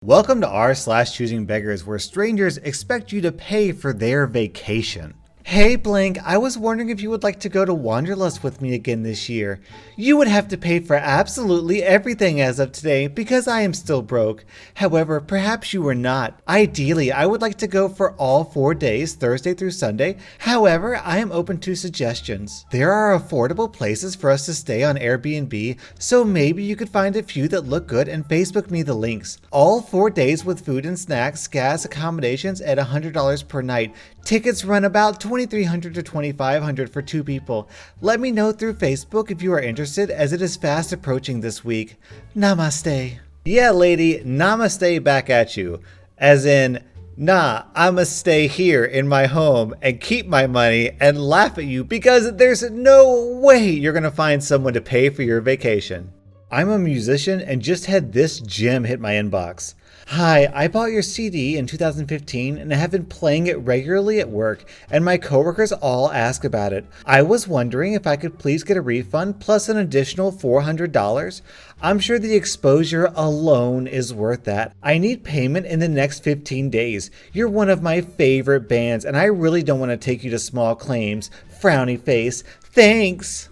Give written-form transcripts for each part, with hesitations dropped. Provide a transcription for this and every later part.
Welcome to r/Choosingbeggars, where strangers expect you to pay for their vacation. Hey Blank, I was wondering if you would like to go to Wanderlust with me again this year. You would have to pay for absolutely everything as of today because I am still broke. However, perhaps you are not. Ideally, I would like to go for all 4 days, Thursday through Sunday. However, I am open to suggestions. There are affordable places for us to stay on Airbnb, so maybe you could find a few that look good and Facebook me the links. All 4 days with food and snacks, gas, accommodations at $100 per night. Tickets run about $2,300 to $2,500 for 2 people. Let me know through Facebook if you are interested, as it is fast approaching this week. Namaste. Yeah, lady, namaste back at you. As in, nah, I'ma stay here in my home and keep my money and laugh at you because there's no way you're gonna find someone to pay for your vacation. I'm a musician and just had this gem hit my inbox. Hi, I bought your CD in 2015 and I have been playing it regularly at work, and my coworkers all ask about it. I was wondering if I could please get a refund plus an additional $400. I'm sure the exposure alone is worth that. I need payment in the next 15 days. You're one of my favorite bands and I really don't want to take you to small claims. Frowny face. Thanks.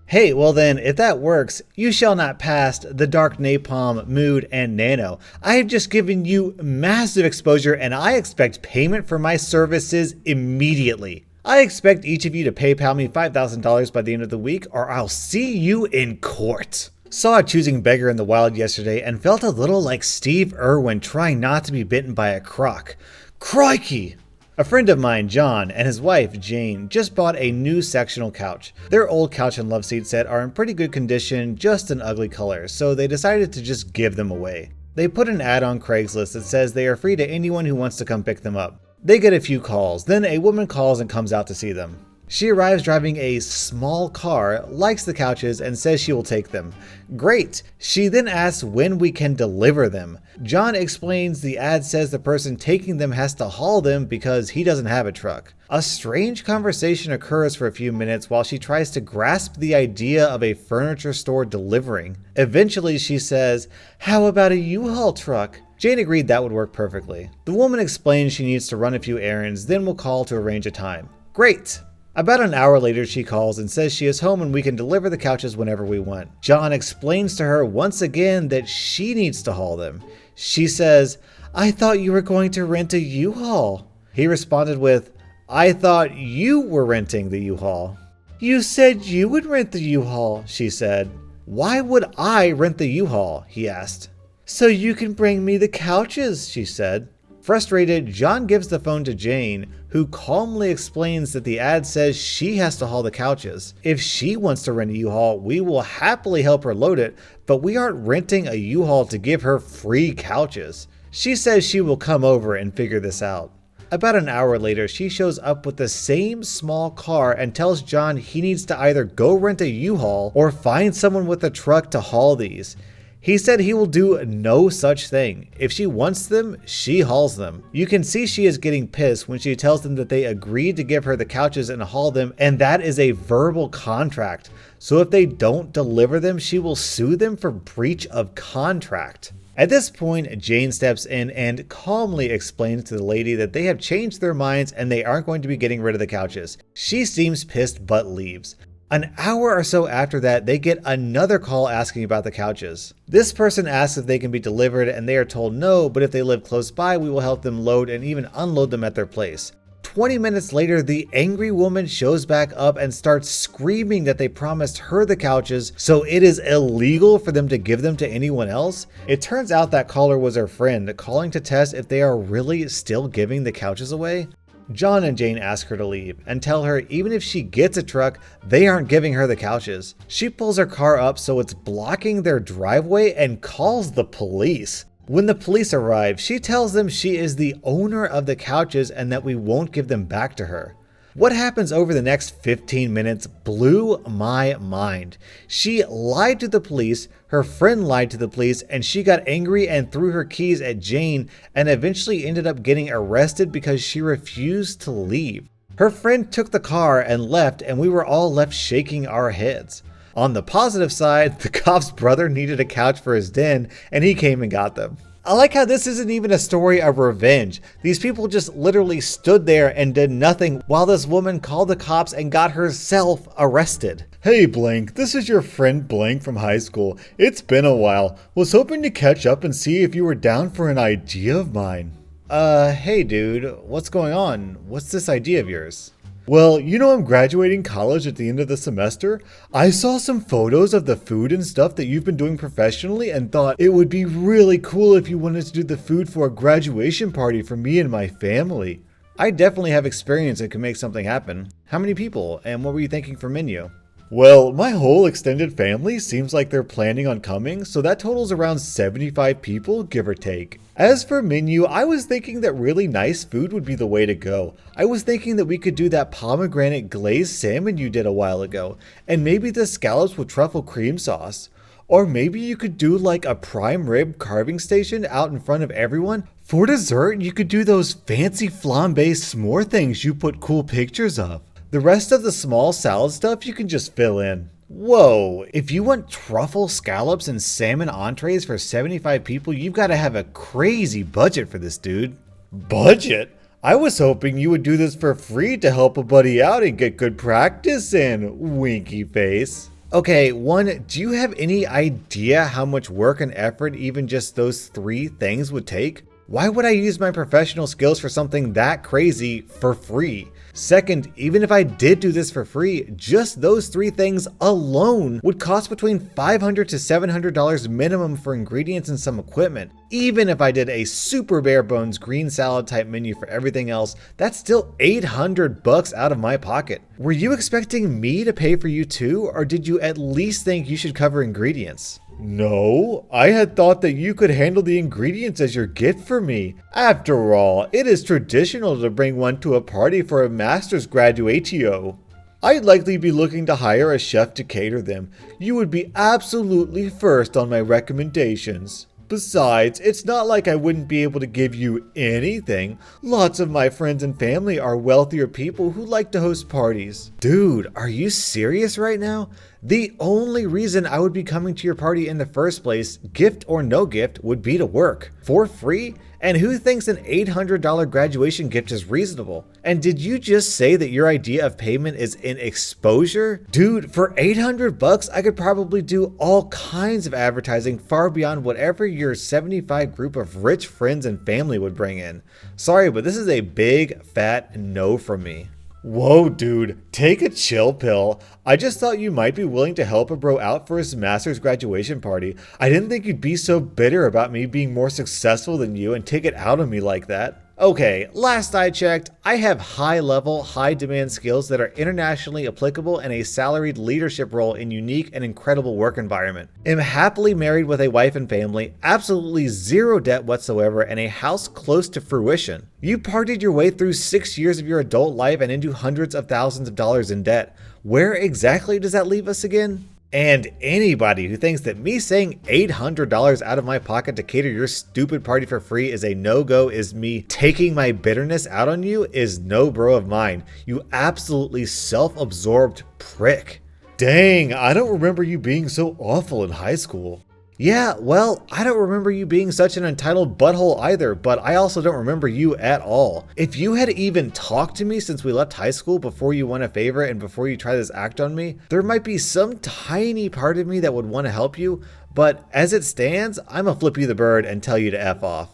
Hey, well then, if that works, you shall not pass the Dark Napalm, Mood, and Nano. I have just given you massive exposure and I expect payment for my services immediately. I expect each of you to PayPal me $5,000 by the end of the week, or I'll see you in court. Saw a choosing beggar in the wild yesterday and felt a little like Steve Irwin trying not to be bitten by a croc. Crikey! A friend of mine, John, and his wife, Jane, just bought a new sectional couch. Their old couch and love seat set are in pretty good condition, just an ugly color, so they decided to just give them away. They put an ad on Craigslist that says they are free to anyone who wants to come pick them up. They get a few calls, then a woman calls and comes out to see them. She arrives driving a small car, likes the couches, and says she will take them. Great! She then asks when we can deliver them. John explains the ad says the person taking them has to haul them because he doesn't have a truck. A strange conversation occurs for a few minutes while she tries to grasp the idea of a furniture store delivering. Eventually she says, "How about a U-Haul truck?" Jane agreed that would work perfectly. The woman explains she needs to run a few errands, then will call to arrange a time. Great! About an hour later, she calls and says she is home and we can deliver the couches whenever we want. John explains to her once again that she needs to haul them. She says, "I thought you were going to rent a U-Haul." He responded with, "I thought you were renting the U-Haul." "You said you would rent the U-Haul," she said. "Why would I rent the U-Haul?" he asked. "So you can bring me the couches," she said. Frustrated, John gives the phone to Jane, who calmly explains that the ad says she has to haul the couches. If she wants to rent a U-Haul, we will happily help her load it, but we aren't renting a U-Haul to give her free couches. She says she will come over and figure this out. About an hour later, she shows up with the same small car and tells John he needs to either go rent a U-Haul or find someone with a truck to haul these. He said he will do no such thing. If she wants them, she hauls them. You can see she is getting pissed when she tells them that they agreed to give her the couches and haul them, and that is a verbal contract. So if they don't deliver them, she will sue them for breach of contract. At this point, Jane steps in and calmly explains to the lady that they have changed their minds and they aren't going to be getting rid of the couches. She seems pissed but leaves. An hour or so after that, they get another call asking about the couches. This person asks if they can be delivered and they are told no, but if they live close by, we will help them load and even unload them at their place. 20 minutes later, the angry woman shows back up and starts screaming that they promised her the couches, so it is illegal for them to give them to anyone else. It turns out that caller was her friend, calling to test if they are really still giving the couches away. John and Jane ask her to leave and tell her even if she gets a truck, they aren't giving her the couches. She pulls her car up so it's blocking their driveway and calls the police. When the police arrive, she tells them she is the owner of the couches and that we won't give them back to her. What happens over the next 15 minutes blew my mind. She lied to the police, her friend lied to the police, and she got angry and threw her keys at Jane and eventually ended up getting arrested because she refused to leave. Her friend took the car and left, and we were all left shaking our heads. On the positive side, the cop's brother needed a couch for his den and he came and got them. I like how this isn't even a story of revenge. These people just literally stood there and did nothing while this woman called the cops and got herself arrested. Hey Blank, this is your friend Blank from high school. It's been a while. Was hoping to catch up and see if you were down for an idea of mine. Hey dude, what's going on? What's this idea of yours? Well, you know I'm graduating college at the end of the semester. I saw some photos of the food and stuff that you've been doing professionally and thought it would be really cool if you wanted to do the food for a graduation party for me and my family. I definitely have experience and can make something happen. How many people and what were you thinking for menu? Well, my whole extended family seems like they're planning on coming, so that totals around 75 people, give or take. As for menu, I was thinking that really nice food would be the way to go. I was thinking that we could do that pomegranate glazed salmon you did a while ago, and maybe the scallops with truffle cream sauce. Or maybe you could do like a prime rib carving station out in front of everyone. For dessert, you could do those fancy flambe s'more things you put cool pictures of. The rest of the small salad stuff you can just fill in. Whoa, if you want truffle scallops and salmon entrees for 75 people, you've got to have a crazy budget for this, dude. Budget? I was hoping you would do this for free to help a buddy out and get good practice in, winky face. Okay, one, do you have any idea how much work and effort even just those 3 things would take? Why would I use my professional skills for something that crazy for free? Second, even if I did do this for free, just those 3 things alone would cost between $500 to $700 minimum for ingredients and some equipment. Even if I did a super bare bones green salad type menu for everything else, that's still $800 out of my pocket. Were you expecting me to pay for you too, or did you at least think you should cover ingredients? No, I had thought that you could handle the ingredients as your gift for me. After all, it is traditional to bring one to a party for a master's graduatio. I'd likely be looking to hire a chef to cater them. You would be absolutely first on my recommendations. Besides, it's not like I wouldn't be able to give you anything. Lots of my friends and family are wealthier people who like to host parties. Dude, are you serious right now? The only reason I would be coming to your party in the first place, gift or no gift, would be to work. For free? And who thinks an $800 graduation gift is reasonable? And did you just say that your idea of payment is in exposure? Dude, for $800, I could probably do all kinds of advertising far beyond whatever your 75 group of rich friends and family would bring in. Sorry, but this is a big, fat no from me. Whoa, dude, take a chill pill. I just thought you might be willing to help a bro out for his master's graduation party. I didn't think you'd be so bitter about me being more successful than you and take it out on me like that. Okay, last I checked, I have high-level, high-demand skills that are internationally applicable in a salaried leadership role in unique and incredible work environment. Am happily married with a wife and family, absolutely zero debt whatsoever, and a house close to fruition. You partied your way through 6 years of your adult life and into hundreds of thousands of dollars in debt. Where exactly does that leave us again? And anybody who thinks that me saying $800 out of my pocket to cater your stupid party for free is a no-go, is me taking my bitterness out on you, is no bro of mine. You absolutely self-absorbed prick. Dang, I don't remember you being so awful in high school. Yeah, well, I don't remember you being such an entitled butthole either, but I also don't remember you at all. If you had even talked to me since we left high school before you won a favor and before you try this act on me, there might be some tiny part of me that would want to help you, but as it stands, I'ma flip you the bird and tell you to F off.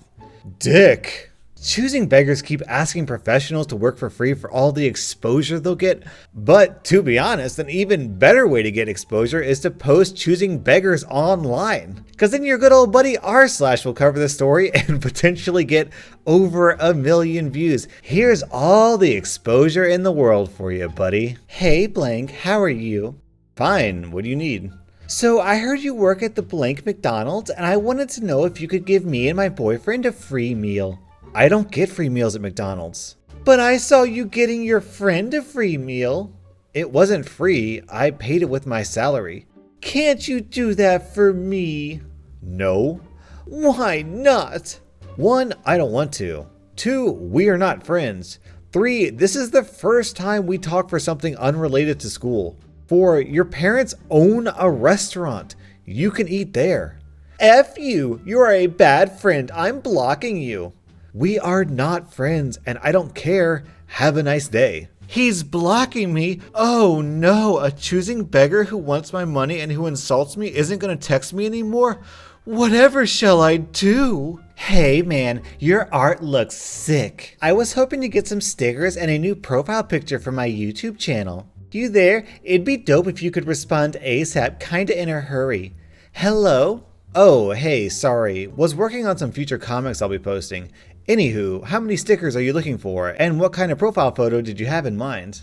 Dick. Choosing Beggars keep asking professionals to work for free for all the exposure they'll get, but to be honest, an even better way to get exposure is to post Choosing Beggars online. Cause then your good old buddy rSlash will cover the story and potentially get over 1 million views. Here's all the exposure in the world for you, buddy. Hey blank, how are you? Fine, what do you need? So I heard you work at the blank McDonald's and I wanted to know if you could give me and my boyfriend a free meal. I don't get free meals at McDonald's. But I saw you getting your friend a free meal. It wasn't free, I paid it with my salary. Can't you do that for me? No. Why not? 1, I don't want to. 2, we are not friends. 3, this is the first time we talk for something unrelated to school. 4, your parents own a restaurant. You can eat there. F you! You are a bad friend. I'm blocking you. We are not friends, and I don't care. Have a nice day. He's blocking me. Oh no, a choosing beggar who wants my money and who insults me isn't gonna text me anymore? Whatever shall I do? Hey man, your art looks sick. I was hoping to get some stickers and a new profile picture for my YouTube channel. You there? It'd be dope if you could respond ASAP, kinda in a hurry. Hello? Oh, hey, sorry. Was working on some future comics I'll be posting. Anywho, how many stickers are you looking for, and what kind of profile photo did you have in mind?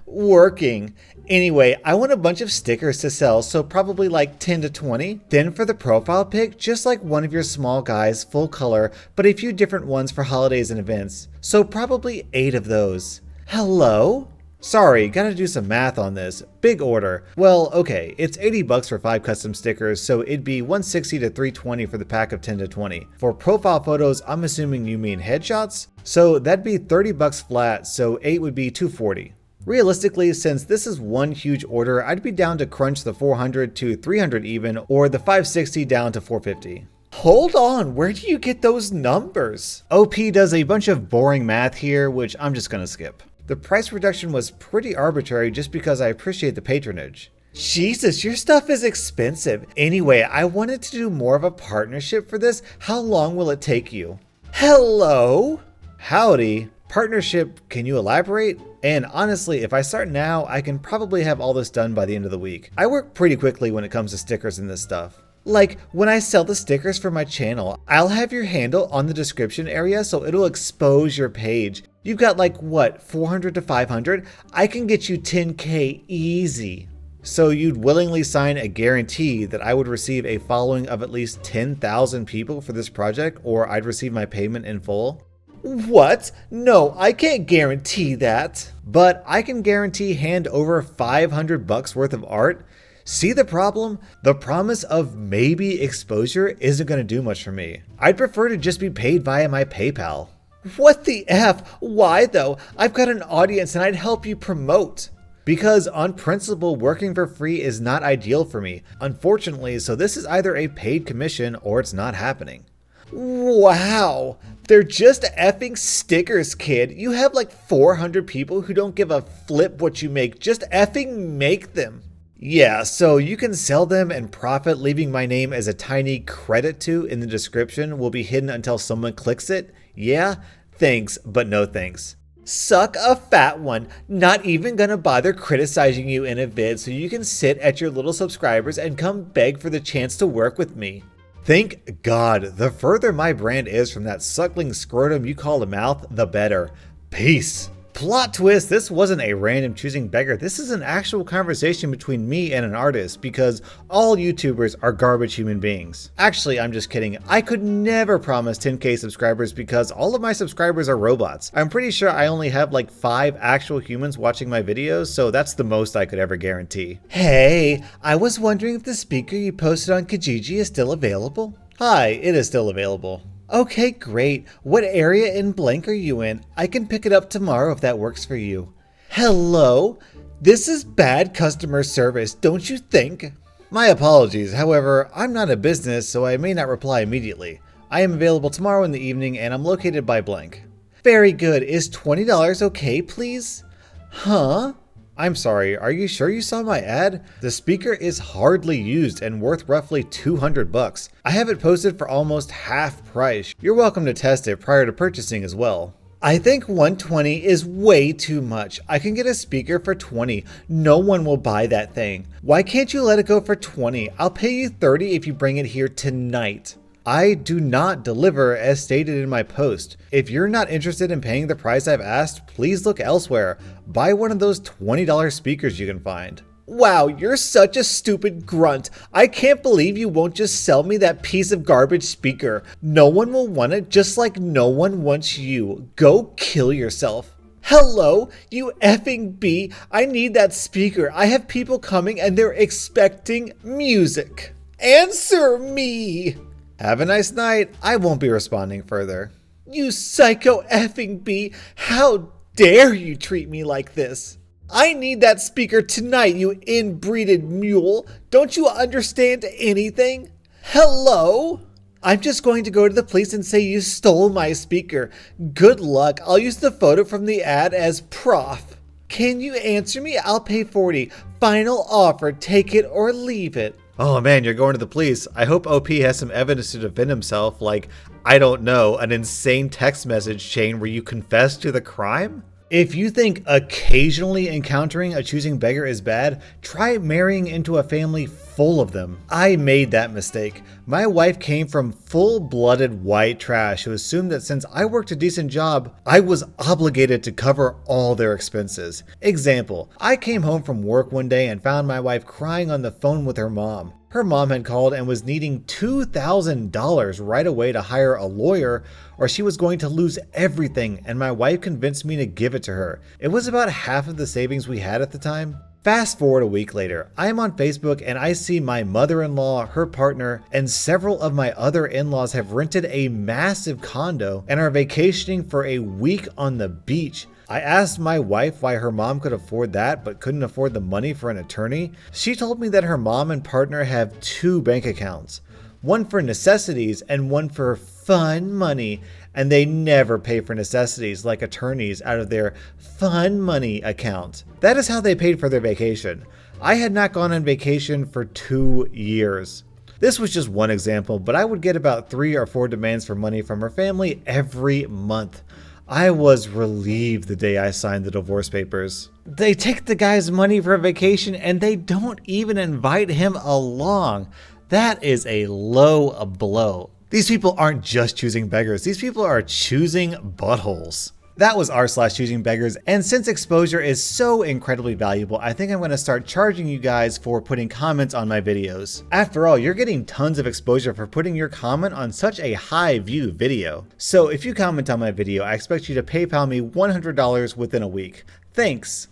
Working. Anyway, I want a bunch of stickers to sell, so probably like 10 to 20. Then for the profile pic, just like one of your small guys, full color, but a few different ones for holidays and events. So probably 8 of those. Hello? Sorry, gotta do some math on this. Big order. Well, okay, it's 80 bucks for 5 custom stickers, so it'd be 160 to 320 for the pack of 10 to 20. For profile photos, I'm assuming you mean headshots? So that'd be 30 bucks flat, so 8 would be 240. Realistically, since this is one huge order, I'd be down to crunch the 400 to 300 even, or the 560 down to 450. Hold on, where do you get those numbers? OP does a bunch of boring math here, which I'm just gonna skip. The price reduction was pretty arbitrary just because I appreciate the patronage. Jesus, your stuff is expensive. Anyway, I wanted to do more of a partnership for this. How long will it take you? Hello? Howdy. Partnership, can you elaborate? And honestly, if I start now, I can probably have all this done by the end of the week. I work pretty quickly when it comes to stickers and this stuff. Like, when I sell the stickers for my channel, I'll have your handle on the description area so it'll expose your page. You've got like, what, 400 to 500? I can get you 10K easy. So you'd willingly sign a guarantee that I would receive a following of at least 10,000 people for this project, or I'd receive my payment in full? What? No, I can't guarantee that. But I can guarantee hand over 500 bucks worth of art. See the problem? The promise of maybe exposure isn't going to do much for me. I'd prefer to just be paid via my PayPal. What the F? Why though? I've got an audience and I'd help you promote. Because on principle, working for free is not ideal for me, unfortunately, so this is either a paid commission or it's not happening. Wow, they're just effing stickers, kid. You have like 400 people who don't give a flip what you make, just effing make them. Yeah, so you can sell them and profit, leaving my name as a tiny credit to in the description will be hidden until someone clicks it. Yeah, thanks, but no thanks. Suck a fat one. Not even gonna bother criticizing you in a vid so you can sit at your little subscribers and come beg for the chance to work with me. Thank God, the further my brand is from that suckling scrotum you call a mouth, the better. Peace. Plot twist, this wasn't a random choosing beggar. This is an actual conversation between me and an artist because all YouTubers are garbage human beings. Actually, I'm just kidding. I could never promise 10K subscribers because all of my subscribers are robots. I'm pretty sure I only have like 5 actual humans watching my videos, so that's the most I could ever guarantee. Hey, I was wondering if the speaker you posted on Kijiji is still available? Hi, it is still available. Okay, great. What area in blank are you in? I can pick it up tomorrow if that works for you. Hello? This is bad customer service, don't you think? My apologies. However, I'm not a business, so I may not reply immediately. I am available tomorrow in the evening and I'm located by blank. Very good. Is $20 okay, please? Huh? I'm sorry, are you sure you saw my ad? The speaker is hardly used and worth roughly 200 bucks. I have it posted for almost half price. You're welcome to test it prior to purchasing as well. I think 120 is way too much. I can get a speaker for 20. No one will buy that thing. Why can't you let it go for 20? I'll pay you 30 if you bring it here tonight. I do not deliver as stated in my post. If you're not interested in paying the price I've asked, please look elsewhere. Buy one of those $20 speakers you can find. Wow, you're such a stupid grunt. I can't believe you won't just sell me that piece of garbage speaker. No one will want it just like no one wants you. Go kill yourself. Hello, you effing bee. I need that speaker. I have people coming and they're expecting music. Answer me. Have a nice night. I won't be responding further. You psycho effing bee. How dare you treat me like this? I need that speaker tonight, you inbreeded mule. Don't you understand anything? Hello? I'm just going to go to the police and say you stole my speaker. Good luck. I'll use the photo from the ad as prof. Can you answer me? I'll pay $40. Final offer. Take it or leave it. Oh man, you're going to the police. I hope OP has some evidence to defend himself, like, I don't know, an insane text message chain where you confess to the crime? If you think occasionally encountering a choosing beggar is bad, try marrying into a family full of them. I made that mistake. My wife came from full-blooded white trash who assumed that since I worked a decent job, I was obligated to cover all their expenses. Example, I came home from work one day and found my wife crying on the phone with her mom. Her mom had called and was needing $2,000 right away to hire a lawyer or she was going to lose everything, and my wife convinced me to give it to her. It was about half of the savings we had at the time. Fast forward a week later, I am on Facebook and I see my mother-in-law, her partner, and several of my other in-laws have rented a massive condo and are vacationing for a week on the beach. I asked my wife why her mom could afford that but couldn't afford the money for an attorney. She told me that her mom and partner have 2 bank accounts, one for necessities and one for fun money, and they never pay for necessities like attorneys out of their fun money account. That is how they paid for their vacation. I had not gone on vacation for 2 years. This was just one example, but I would get about 3 or 4 demands for money from her family every month. I was relieved the day I signed the divorce papers. They take the guy's money for a vacation and they don't even invite him along. That is a low blow. These people aren't just choosing beggars. These people are choosing buttholes. That was rSlash and since exposure is so incredibly valuable, I think I'm going to start charging you guys for putting comments on my videos. After all, you're getting tons of exposure for putting your comment on such a high view video. So if you comment on my video, I expect you to PayPal me $100 within a week. Thanks.